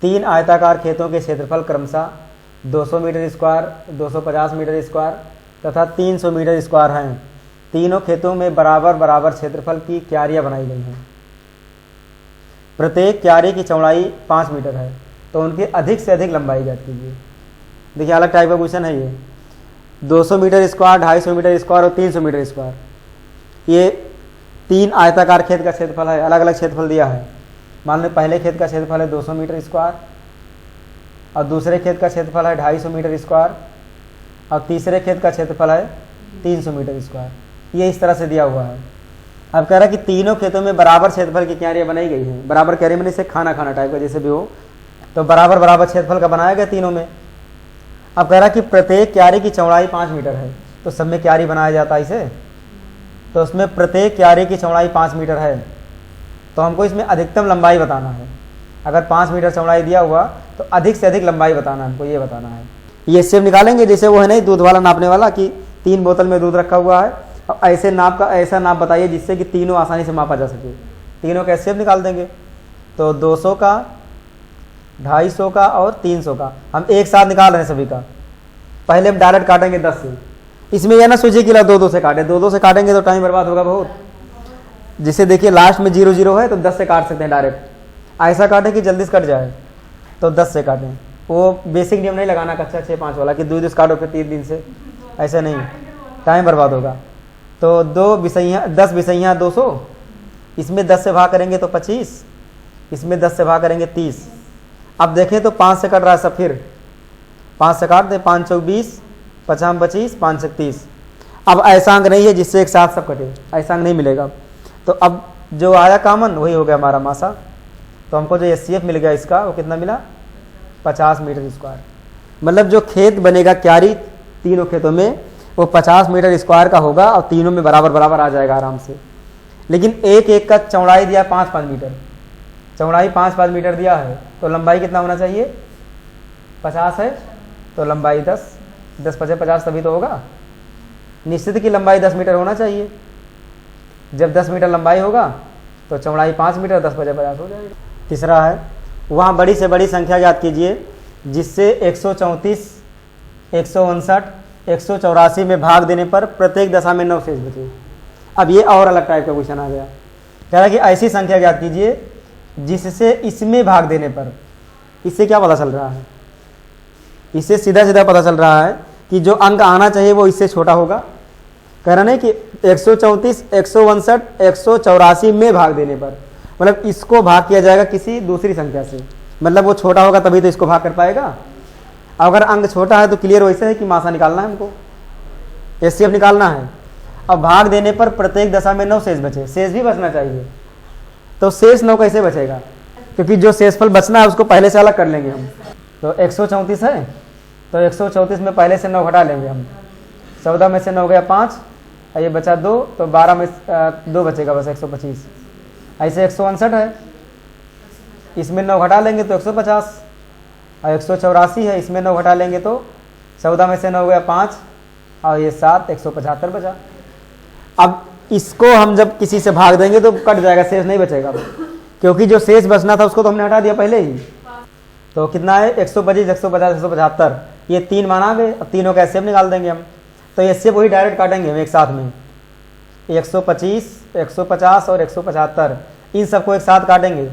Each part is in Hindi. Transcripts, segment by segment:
तीन आयताकार खेतों के क्षेत्रफल क्रमशः 200 मीटर स्क्वायर, 250 मीटर स्क्वायर तथा 300 मीटर स्क्वायर हैं। तीनों खेतों में बराबर बराबर क्षेत्रफल की क्यारियां बनाई गई हैं। प्रत्येक क्यारी की चौड़ाई 5 मीटर है, तो उनकी अधिक से अधिक लंबाई ज्ञात कीजिए। देखिए अलग टाइप का क्वेश्चन है ये। 200 मीटर स्क्वायर, 250 मीटर स्क्वायर और 300 मीटर स्क्वायर, ये तीन आयताकार खेत का क्षेत्रफल है। अलग अलग क्षेत्रफल दिया है। मान लो पहले खेत का क्षेत्रफल है 200 मीटर स्क्वायर और दूसरे खेत का क्षेत्रफल है 250 मीटर स्क्वायर और तीसरे खेत का क्षेत्रफल है 300 मीटर स्क्वायर। ये इस तरह से दिया हुआ है। अब कह रहा है कि तीनों खेतों में बराबर क्षेत्रफल की क्यारियां बनाई गई हैं। बराबर क्यारी मैंने इसे खाना खाना टाइप का जैसे भी हो, तो बराबर बराबर क्षेत्रफल का बनाया गया तीनों में। अब कह रहा है कि प्रत्येक क्यारी की चौड़ाई 5 मीटर है, तो सब में क्यारी बनाया जाता है इसे, तो उसमें प्रत्येक क्यारी की चौड़ाई 5 मीटर है, तो हमको इसमें अधिकतम लंबाई बताना है। अगर 5 मीटर चौड़ाई दिया हुआ तो अधिक से अधिक लंबाई बताना हमको, ये बताना है। ये सेब निकालेंगे जैसे वो है नहीं दूध वाला नापने वाला, कि 3 बोतल में दूध रखा हुआ है, अब ऐसे नाप का ऐसा नाप बताइए जिससे कि तीनों आसानी से मापा जा सके। तीनों का सेब निकाल देंगे, तो 200 का, 250 का और 300 का हम एक साथ निकाल रहे हैं सभी का। पहले हम डायरेक्ट काटेंगे 10 से। इसमें यह ना सोचिए कि 2-2 से काटे, 2-2 से काटेंगे तो टाइम बर्बाद होगा बहुत। जिसे देखिए लास्ट में 0-0 है तो 10 से काट सकते हैं डायरेक्ट। ऐसा काटें कि जल्दी से कट जाए, तो 10 से काटें। वो बेसिक नियम नहीं लगाना कक्षा 6-5 वाला कि 2 काटो फिर 3 दिन से, ऐसा नहीं, टाइम बर्बाद होगा। तो 10 बिसैया 200, इसमें 10 से भाग करेंगे तो 25, इसमें 10 से भाग करेंगे 30। अब देखें तो 5 से कट रहा है सब, फिर 5 से काट दें, 5 चौक 20, 50 25, 5 चौक 30। अब ऐसा अंक नहीं है जिससे एक साथ सब कटे, ऐसा अंक नहीं मिलेगा। तो अब जो आया कॉमन वही हो गया हमारा मासा। तो हमको जो SCF मिल गया इसका, वो कितना मिला, 50 मीटर स्क्वायर। मतलब जो खेत बनेगा क्यारी तीनों खेतों में, वो 50 मीटर स्क्वायर का होगा और तीनों में बराबर बराबर आ जाएगा आराम से। लेकिन एक एक का चौड़ाई दिया 5-5 मीटर, चौड़ाई 5-5 मीटर दिया है, तो लंबाई कितना होना चाहिए, 50 है तो लंबाई 10, 10 × 50 तभी तो होगा। निश्चित की लंबाई 10 मीटर होना चाहिए। जब 10 मीटर लंबाई होगा तो चौड़ाई 5 मीटर, 10 × 50 हो जाएगा। तीसरा है, वहाँ बड़ी से बड़ी संख्या ज्ञात कीजिए जिससे 134, 159, 184 में भाग देने पर प्रत्येक दशा में 9 शेष बचे। अब ये और अलग टाइप का क्वेश्चन आ गया। कह रहा है कि ऐसी संख्या ज्ञात कीजिए जिससे इसमें भाग देने पर, इससे क्या पता चल रहा है, इससे सीधा सीधा पता चल रहा है कि जो अंक आना चाहिए वो इससे छोटा होगा। कह रहा है कि 134, 159, 184 में भाग देने पर, मतलब इसको भाग किया जाएगा किसी दूसरी संख्या से, मतलब वो छोटा होगा तभी तो इसको भाग कर पाएगा। अगर अंक छोटा है तो क्लियर वैसे है कि मासा निकालना है हमको, SCF निकालना है। अब भाग देने पर प्रत्येक दशा में 9 शेष बचे, शेष भी बचना चाहिए। तो शेष 9 कैसे बचेगा, क्योंकि जो शेषफल बचना है उसको पहले से अलग कर लेंगे हम। तो 134 है तो 134 में पहले से 9 घटा लेंगे हम। 14 में से 9 गया 5, और ये बचा 2, तो 12 में 2 बचेगा बस 125। ऐसे 159 है, इसमें 9 घटा लेंगे तो 150, और 184 है, इसमें 9 घटा लेंगे तो 14 में से 9 गया 5, और ये 7, 175 बचा। अब इसको हम जब किसी से भाग देंगे तो कट जाएगा, शेष नहीं बचेगा, क्योंकि जो शेष बचना था उसको तो हमने हटा दिया पहले ही। तो कितना है, 125, 150, 175, ये 3 मान आ गए। अब तीनों का SCF निकाल देंगे हम। तो SCF वही डायरेक्ट काटेंगे हम एक साथ में, 125, 150 और 175, इन सबको एक साथ काटेंगे।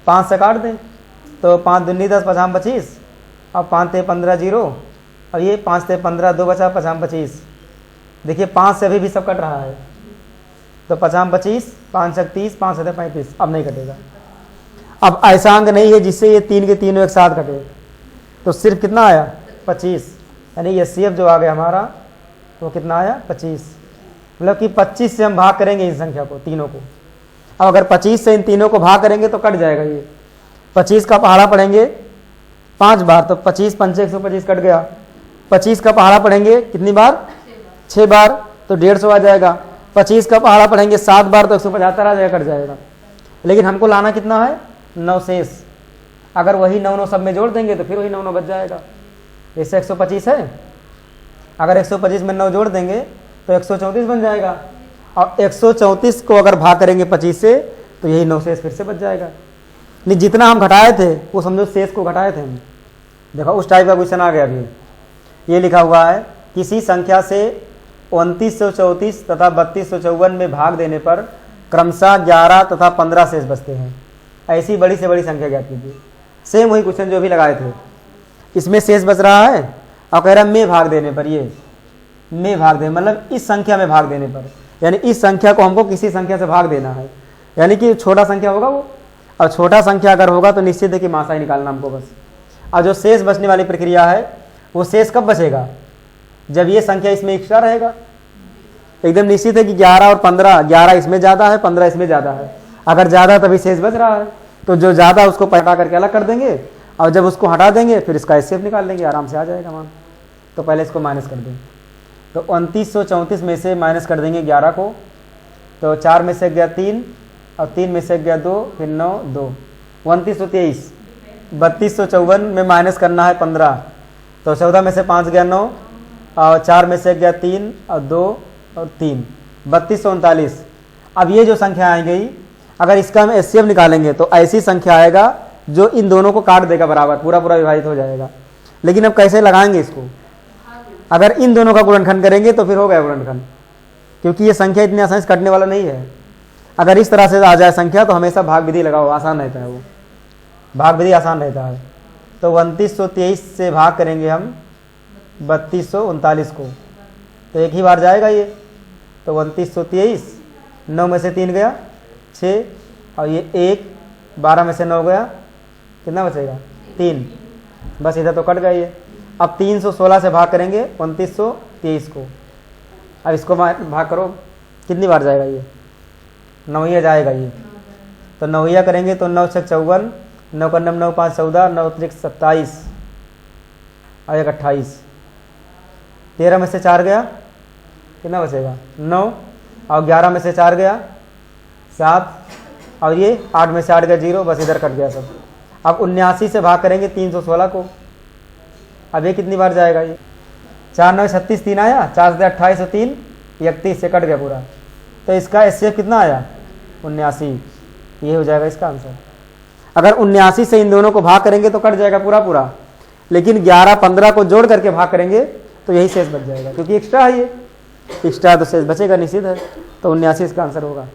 5 से काट दें तो 5 दूनी 10, 50 25, और 5 × 15 0, और ये 5 × 15 2 बचा, 50 25। देखिए 5 से अभी भी सब कट रहा है, तो 50 25, 5 × 30, 5 × 35, अब नहीं कटेगा। अब ऐसा अंक नहीं है जिससे ये 3 के तीनों एक साथ कटे, तो सिर्फ कितना आया, 25, यानी SCF जो आ गया हमारा वो कितना आया, 25। मतलब कि 25 से हम भाग करेंगे इस संख्या को, तीनों को। अब अगर 25 से इन तीनों को भाग करेंगे तो कट जाएगा ये। 25 का पहाड़ा पढ़ेंगे 5 बार, तो 25 × 5 = 125 कट गया। 25 का पहाड़ा पढ़ेंगे कितनी बार, 6 बार, तो 150 आ जाएगा। 25 का पहाड़ा पढ़ेंगे 7 बार तो 175 आ जाएगा, कट जाएगा। लेकिन हमको लाना कितना है, 9 शेष। अगर वही 9 सब में जोड़ देंगे तो फिर वही 9 बच जाएगा। जैसे 125 है, अगर 125 में 9 जोड़ देंगे तो 134 बन जाएगा, और 134 को अगर भाग करेंगे 25 से तो यही 9 शेष फिर से बच जाएगा। नहीं, जितना हम घटाए थे वो समझो शेष को घटाए थे हम। देखो उस टाइप का क्वेश्चन आ गया अभी। ये लिखा हुआ है किसी संख्या से 2934 तथा 3254 में भाग देने पर क्रमशः 11 तथा 15 शेष बचते हैं। ऐसी बड़ी से बड़ी संख्या ज्ञात कीजिए। सेम वही क्वेश्चन जो भी लगाए थे, इसमें शेष बच रहा है और कह रहा है में भाग देने पर, ये में भाग देने मतलब इस संख्या में भाग देने पर, यानी इस संख्या को हमको किसी संख्या से भाग देना है, यानी कि छोटा संख्या होगा वो, और छोटा संख्या अगर होगा तो निश्चित है कि मासा ही निकालना हमको बस। और जो शेष बचने वाली प्रक्रिया है वो शेष कब बचेगा, जब ये संख्या इसमें एक्स्ट्रा रहेगा। एकदम निश्चित है कि 11 और 15, 11 इसमें ज़्यादा है, 15 इसमें ज़्यादा है। अगर ज़्यादा तभी शेष बच रहा है, तो जो ज़्यादा उसको हटा करके अलग कर देंगे, और जब उसको हटा देंगे फिर इसका एचसीएफ निकाल लेंगे, आराम से आ जाएगा मान। तो पहले इसको माइनस कर दें, तो 2934 में से माइनस कर देंगे 11 को, तो 4 में से गया 3 और 3 में से गया 2, फिर 9 2, 2923। 3254 में माइनस करना है 15, तो 14 में से 5 गया 9 और 4 में से गया 3 और 2 और 3, 3239। अब ये जो संख्या आई गई, अगर इसका हम एचसीएफ निकालेंगे तो ऐसी संख्या आएगा जो इन दोनों को काट देगा बराबर, पूरा पूरा विभाजित हो जाएगा। लेकिन अब कैसे लगाएंगे इसको, अगर इन दोनों का गुणनखंड करेंगे तो फिर हो गया गुणनखंड, क्योंकि ये संख्या इतनी आसानी से कटने वाला नहीं है। अगर इस तरह से आ जाए संख्या तो हमेशा भाग विधि लगाओ, आसान रहता है वो, भाग विधि आसान रहता है। तो 2923 से भाग करेंगे हम 3239 को, तो एक ही बार जाएगा ये, तो 2923, 9 में से 3 गया 6, और ये 1, 12 में से 9 गया, कितना बचेगा 3, बस इधर तो कट गया ये। अब 316 से भाग करेंगे 2923 को, अब इसको भाग करो, कितनी बार जाएगा ये, 9 जाएगा ये, तो 9 करेंगे तो 9 से 54, 9 का 9 5 14, 9 त्रिक 27 और 1 28, 13 में से 4 गया, कितना बचेगा 9, और 11 में से 4 गया 7, और ये 8 में से 8 गया 0, बस इधर कट गया सब। अब 79 से भाग करेंगे 316 को, अब ये कितनी बार जाएगा ये, 4 9 36, 3 आया, 4 से 28 और 3 31 से कट गया पूरा। तो इसका एचसीएफ कितना आया 79, ये हो जाएगा इसका आंसर। अगर 79 से इन दोनों को भाग करेंगे तो कट जाएगा पूरा पूरा, लेकिन 11 15 को जोड़ करके भाग करेंगे तो यही शेष बच जाएगा, क्योंकि एक्स्ट्रा है ये, एक्स्ट्रा तो शेष बचेगा निश्चित है। तो 79 इसका आंसर होगा।